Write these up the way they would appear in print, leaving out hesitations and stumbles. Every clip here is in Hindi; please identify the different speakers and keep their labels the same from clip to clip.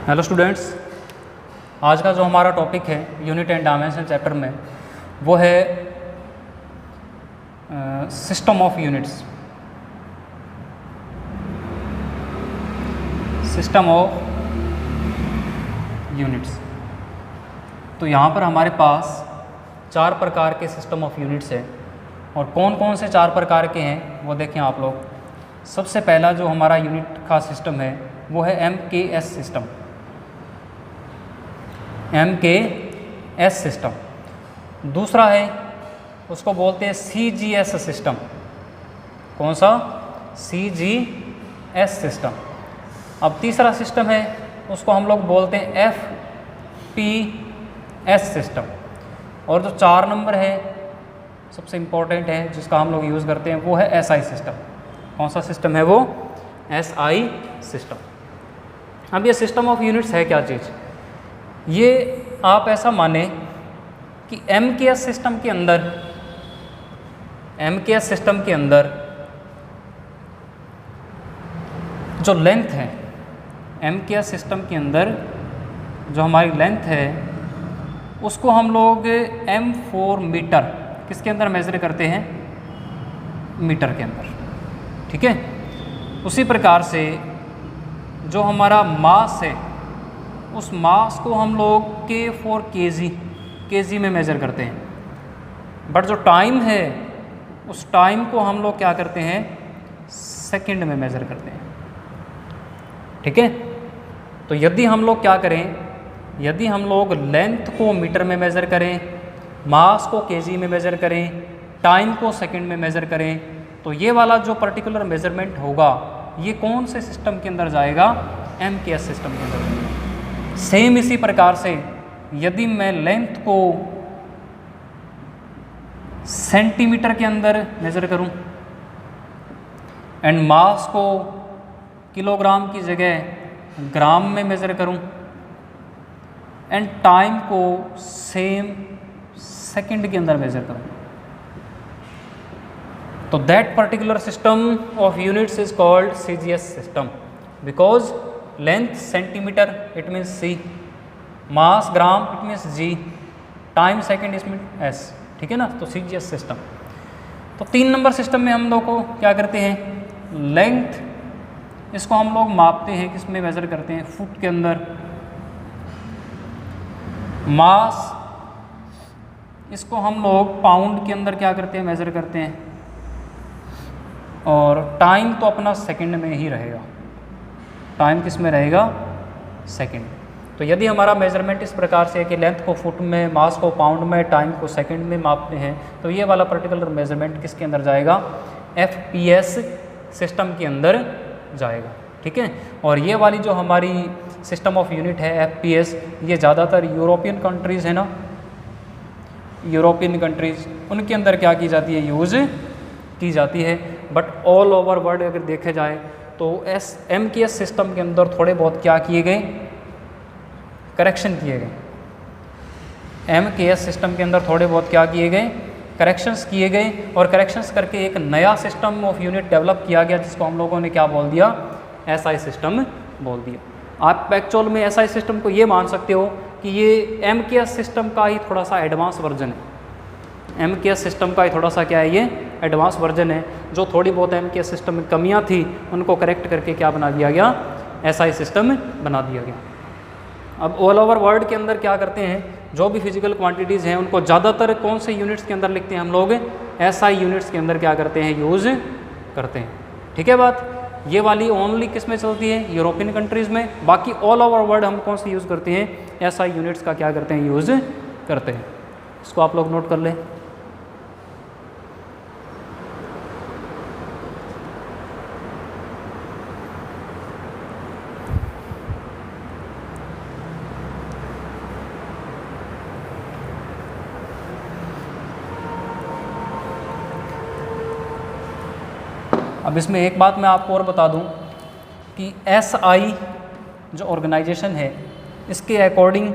Speaker 1: हेलो स्टूडेंट्स, आज का जो हमारा टॉपिक है यूनिट एंड डायमेंशन चैप्टर में वो है system of units. System of units. तो यहाँ पर हमारे पास 4 प्रकार के सिस्टम ऑफ यूनिट्स हैं और कौन कौन से 4 प्रकार के हैं वो देखें आप लोग। सबसे पहला जो हमारा यूनिट का सिस्टम है वो है MKS सिस्टम। MKS system. दूसरा है उसको बोलते हैं CGS सिस्टम। कौन सा? CGS system. अब तीसरा सिस्टम है उसको हम लोग बोलते हैं FPS सिस्टम। और जो 4 नंबर है सबसे इम्पोर्टेंट है जिसका हम लोग यूज़ करते हैं वो है SI सिस्टम। कौन सा सिस्टम है वो? SI system. अब ये सिस्टम ऑफ यूनिट्स है क्या चीज़? ये आप ऐसा माने कि MKS सिस्टम के अंदर जो लेंथ है, MKS सिस्टम के अंदर जो हमारी लेंथ है उसको हम लोग M4 मीटर किसके अंदर मेज़र करते हैं? मीटर के अंदर। ठीक है। उसी प्रकार से जो हमारा मास है उस मास को हम लोग K4 kg में मेज़र करते हैं। बट जो टाइम है उस टाइम को हम लोग क्या करते हैं? सेकंड में मेज़र करते हैं। ठीक है। तो यदि हम लोग क्या करें, यदि हम लोग लेंथ को मीटर में मेज़र करें, मास को kg में मेज़र करें, टाइम को सेकंड में मेज़र करें, तो ये वाला जो पर्टिकुलर मेज़रमेंट होगा ये कौन से सिस्टम के अंदर जाएगा? MKS सिस्टम के अंदर। सेम इसी प्रकार से यदि मैं लेंथ को सेंटीमीटर के अंदर मेज़र करूं एंड मास को किलोग्राम की जगह ग्राम में मेज़र करूं एंड टाइम को सेम सेकंड के अंदर मेज़र करूं, तो that particular system of units is called CGS system. Because length centimetre it means C, mass gram it means G, time second it means S। ठीक है ना। तो CGS सिस्टम। तो 3 नंबर सिस्टम में हम लोग को क्या करते हैं? लेंथ इसको हम लोग मापते हैं, किस में मेज़र करते हैं? फुट के अंदर। मास इसको हम लोग पाउंड के अंदर क्या करते हैं? मेज़र करते हैं। और टाइम तो अपना सेकंड में ही रहेगा। टाइम किस में रहेगा? सेकंड। तो यदि हमारा मेज़रमेंट इस प्रकार से है कि लेंथ को फुट में, मास को पाउंड में, टाइम को सेकंड में मापते हैं, तो ये वाला पर्टिकुलर मेज़रमेंट किसके अंदर जाएगा? FPS सिस्टम के अंदर जाएगा। ठीक है। और ये वाली जो हमारी सिस्टम ऑफ यूनिट है FPS, ये ज़्यादातर यूरोपियन कंट्रीज़ है ना, यूरोपियन कंट्रीज़ उनके अंदर क्या की जाती है? यूज़ की जाती है। बट ऑल ओवर वर्ल्ड अगर देखे जाए तो MKS सिस्टम के अंदर थोड़े बहुत क्या किए गए? करेक्शन किए गए। MKS सिस्टम के अंदर थोड़े बहुत क्या किए गए? करेक्शंस किए गए। और करेक्शंस करके एक नया सिस्टम ऑफ यूनिट डेवलप किया गया जिसको हम लोगों ने क्या बोल दिया? SI सिस्टम बोल दिया। आप एक्चुअल में SI सिस्टम को ये मान सकते हो कि ये MKS सिस्टम का ही थोड़ा सा एडवांस वर्जन है। MKS सिस्टम का ही थोड़ा सा क्या है? ये एडवांस वर्जन है। जो थोड़ी बहुत MKS सिस्टम में कमियां थी उनको करेक्ट करके क्या बना दिया गया? SI सिस्टम बना दिया गया। अब ऑल ओवर वर्ल्ड के अंदर क्या करते हैं? जो भी फिजिकल क्वांटिटीज़ हैं उनको ज़्यादातर कौन से यूनिट्स के अंदर लिखते हैं हम लोग? SI यूनिट्स के अंदर क्या करते हैं? यूज़ करते हैं। ठीक है बात। ये वाली ओनली किस में चलती है? यूरोपियन कंट्रीज़ में। बाकी ऑल ओवर वर्ल्ड हम कौन सी यूज़ करते हैं? SI यूनिट्स का क्या करते हैं? यूज़ करते हैं। इसको आप लोग नोट कर लें। अब इसमें एक बात मैं आपको और बता दूं कि SI जो ऑर्गेनाइजेशन है इसके अकॉर्डिंग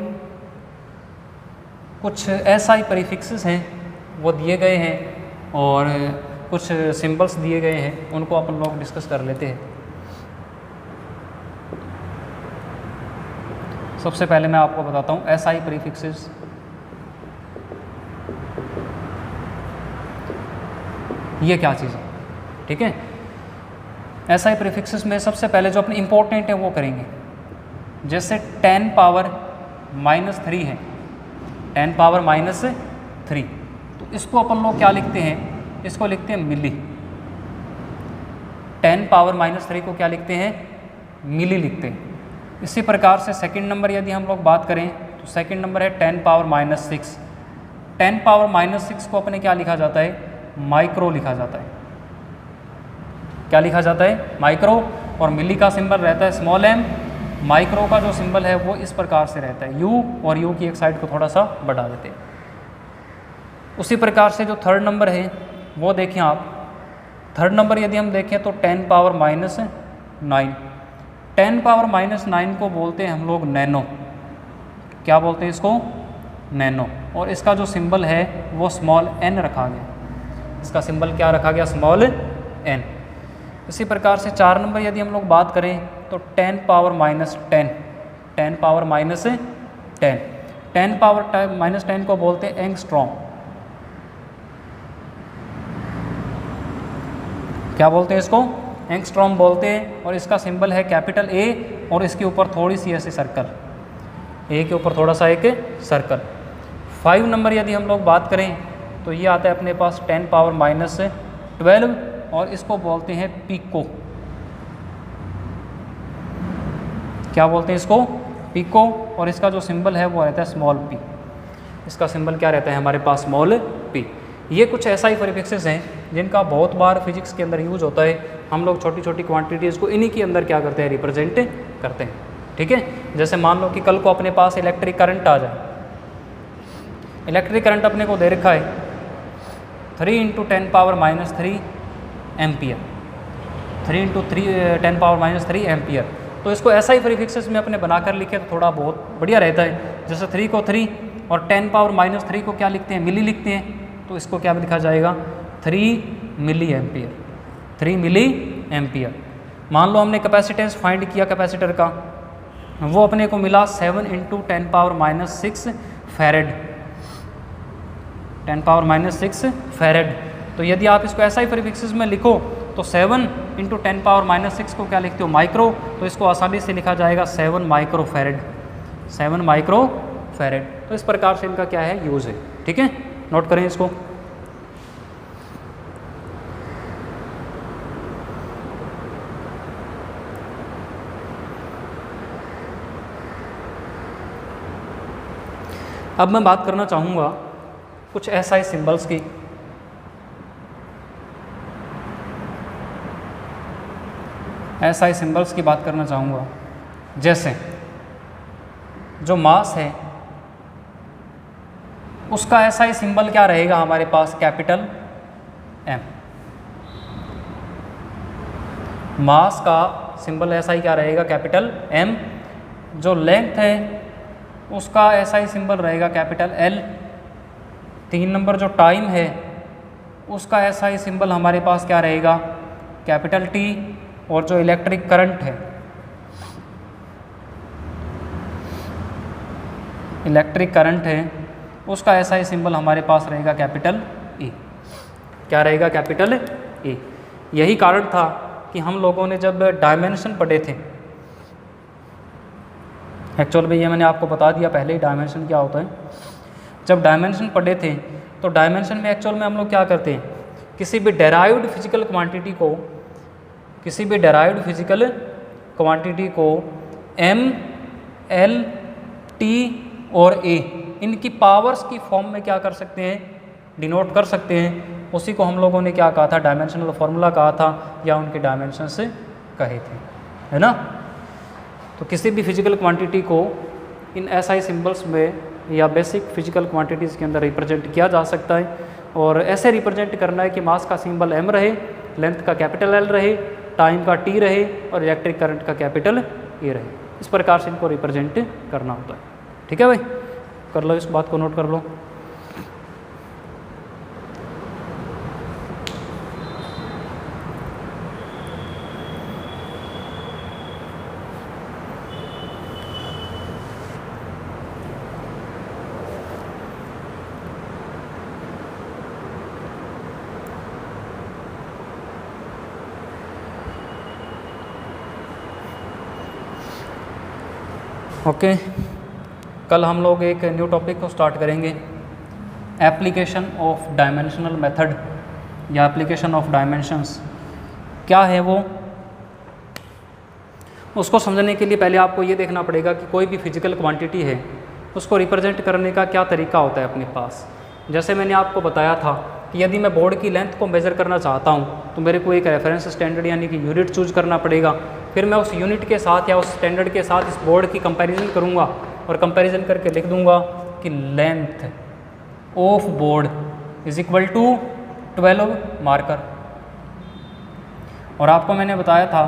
Speaker 1: कुछ SI प्रीफिक्सेस हैं वो दिए गए हैं और कुछ सिंबल्स दिए गए हैं, उनको अपन लोग डिस्कस कर लेते हैं। सबसे पहले मैं आपको बताता हूँ SI प्रीफिक्सेस। ये क्या चीज़ है, ठीक है। SI प्रीफिक्सेस में सबसे पहले जो अपने इंपॉर्टेंट है वो करेंगे। जैसे 10 पावर -3 है, 10 पावर -3, तो इसको अपन लोग क्या लिखते हैं, इसको लिखते हैं मिली। 10 पावर -3 को क्या लिखते हैं, मिली लिखते हैं। इसी प्रकार से सेकंड नंबर यदि हम लोग बात करें तो सेकंड नंबर है 10 पावर -6। 10 पावर -6 को अपने क्या लिखा जाता है, माइक्रो लिखा जाता है। क्या लिखा जाता है, माइक्रो। और मिली का सिंबल रहता है स्मॉल m। माइक्रो का जो सिंबल है वो इस प्रकार से रहता है U, और U की एक साइड को थोड़ा सा बढ़ा देते हैं। उसी प्रकार से जो थर्ड नंबर है वो देखें आप। थर्ड नंबर यदि हम देखें तो 10 पावर -9। 10 पावर -9 को बोलते हैं हम लोग नैनो। क्या बोलते हैं इसको, नैनो। और इसका जो सिंबल है वो स्मॉल n रखा गया। इसका सिंबल क्या रखा गया, स्मॉल n। इसी प्रकार से 4 नंबर यदि हम लोग बात करें तो 10 पावर -10। 10 पावर -10। 10 पावर -10 को बोलते हैं एंगस्ट्रॉम। क्या बोलते हैं इसको, एंगस्ट्रॉम बोलते हैं। और इसका सिंबल है कैपिटल A, और इसके ऊपर थोड़ी सी ऐसी सर्कल, A के ऊपर थोड़ा सा एक सर्कल। 5 नंबर यदि हम लोग बात करें तो ये आता है अपने पास 10 पावर -12, और इसको बोलते हैं पिको। क्या बोलते हैं इसको, पिको। और इसका जो सिंबल है वो रहता है स्मॉल p। इसका सिंबल क्या रहता है हमारे पास, स्मॉल p। ये कुछ SI प्रीफिक्सेस हैं जिनका बहुत बार फिजिक्स के अंदर यूज होता है। हम लोग छोटी छोटी क्वांटिटीज़ को इन्हीं के अंदर क्या करते हैं, रिप्रेजेंट करते हैं, ठीक है। जैसे मान लो कि कल को अपने पास इलेक्ट्रिक करंट आ जाए। इलेक्ट्रिक करंट अपने को दे रखा है 3 × 10 पावर -3 एम्पियर। 3 × 10 power -3 ampere. तो इसको SI प्रीफिक्सेस में अपने बनाकर लिखे तो थोड़ा बहुत बढ़िया रहता है। जैसे 3 को 3 और 10 पावर -3 को क्या लिखते हैं, मिली लिखते हैं। तो इसको क्या लिखा जाएगा, 3 मिली एम्पियर। 3 milli ampere. मान लो हमने कैपेसिटेंस फाइंड किया कैपेसिटर का, वो अपने को मिला 7 × 10 पावर -6 फैरेड। 10 power -6 farad. तो यदि आप इसको SI प्रीफिक्सेस में लिखो तो 7 × 10 पावर -6 को क्या लिखते हो, माइक्रो। तो इसको आसानी से लिखा जाएगा 7 माइक्रो फैरेड। 7 micro farad. तो इस प्रकार से इनका क्या है, यूज़ है, ठीक है। नोट करें इसको। अब मैं बात करना चाहूँगा कुछ SI सिंबल्स की। SI सिंबल्स की बात करना चाहूँगा। जैसे जो मास है उसका SI सिंबल क्या रहेगा हमारे पास, कैपिटल M। मास का सिंबल SI क्या रहेगा, कैपिटल M। जो लेंथ है उसका SI सिंबल रहेगा कैपिटल L। 3 नंबर जो टाइम है उसका SI सिंबल हमारे पास क्या रहेगा, कैपिटल T। और जो इलेक्ट्रिक करंट है, इलेक्ट्रिक करंट है उसका SI सिंबल हमारे पास रहेगा कैपिटल E। क्या रहेगा, कैपिटल E। यही कारण था कि हम लोगों ने जब डायमेंशन पढ़े थे, एक्चुअल में ये मैंने आपको बता दिया पहले ही डायमेंशन क्या होता है। जब डायमेंशन पढ़े थे तो डायमेंशन में एक्चुअल में हम लोग क्या करते हैं, किसी भी डेराइव्ड फिजिकल क्वांटिटी को, किसी भी डेराइव्ड फिजिकल क्वांटिटी को M, L, T और A इनकी पावर्स की फॉर्म में क्या कर सकते हैं, डिनोट कर सकते हैं। उसी को हम लोगों ने क्या कहा था, डायमेंशनल फार्मूला कहा था, या उनके डायमेंशंस कहे थे, है ना। तो किसी भी फिजिकल क्वांटिटी को इन SI सिंबल्स में या बेसिक फिजिकल क्वांटिटीज़ के अंदर रिप्रेजेंट किया जा सकता है। और ऐसे रिप्रेजेंट करना है कि मास का सिंबल M रहे, लेंथ का कैपिटल L रहे, टाइम का T रहे और इलेक्ट्रिक करंट का कैपिटल A रहे। इस प्रकार से इनको रिप्रेजेंट करना होता है, ठीक है भाई। कर लो, इस बात को नोट कर लो। ओके, कल हम लोग एक न्यू टॉपिक को स्टार्ट करेंगे, एप्लीकेशन ऑफ डायमेंशनल मेथड या एप्लीकेशन ऑफ डायमेंशंस। क्या है वो, उसको समझने के लिए पहले आपको ये देखना पड़ेगा कि कोई भी फिजिकल क्वांटिटी है उसको रिप्रेजेंट करने का क्या तरीका होता है अपने पास। जैसे मैंने आपको बताया था कि यदि मैं बोर्ड की लेंथ को मेज़र करना चाहता हूँ तो मेरे को एक रेफरेंस स्टैंडर्ड यानी कि यूनिट चूज करना पड़ेगा। फिर मैं उस यूनिट के साथ या उस स्टैंडर्ड के साथ इस बोर्ड की कंपैरिजन करूँगा और कंपैरिजन करके लिख दूँगा कि length of board is equal to 12 marker. और आपको मैंने बताया था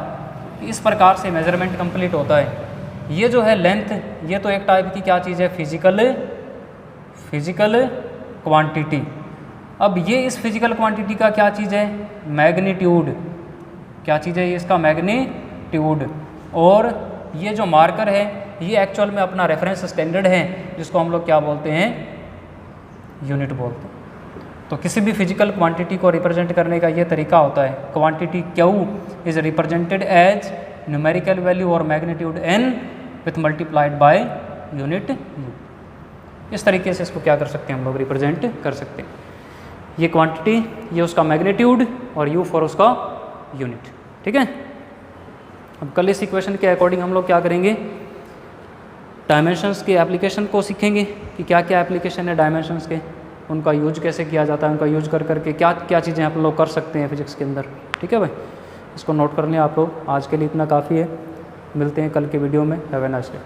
Speaker 1: कि इस प्रकार से मेज़रमेंट कंप्लीट होता है। ये जो है लेंथ, ये तो एक टाइप की क्या चीज़ है, फिजिकल क्वांटिटी। अब ये इस फिजिकल क्वांटिटी का क्या चीज़ है, मैग्नीट्यूड। क्या चीज़ है ये, इसका मैग्नीट्यूड। और ये जो मार्कर है ये एक्चुअल में अपना रेफरेंस स्टैंडर्ड है जिसको हम लोग क्या बोलते हैं, यूनिट बोलते हैं। तो किसी भी फिजिकल क्वांटिटी को रिप्रेजेंट करने का ये तरीका होता है, quantity Q is represented as numerical value और magnitude N with multiplied by unit U। इस तरीके से इसको क्या कर सकते हैं हम लोग, रिप्रेजेंट कर सकते हैं। ये क्वांटिटी, ये उसका मैग्नीट्यूड और U फॉर उसका यूनिट। ठीक है, अब कल इस इक्वेशन के अकॉर्डिंग हम लोग क्या करेंगे, डायमेंशंस के एप्लीकेशन को सीखेंगे कि क्या क्या एप्लीकेशन है डायमेंशंस के, उनका यूज कैसे किया जाता है, उनका यूज कर करके क्या क्या चीज़ें आप लोग कर सकते हैं फिजिक्स के अंदर। ठीक है भाई, इसको नोट कर लें आप लोग। आज के लिए इतना काफ़ी है, मिलते हैं कल के वीडियो में। Have a nice day.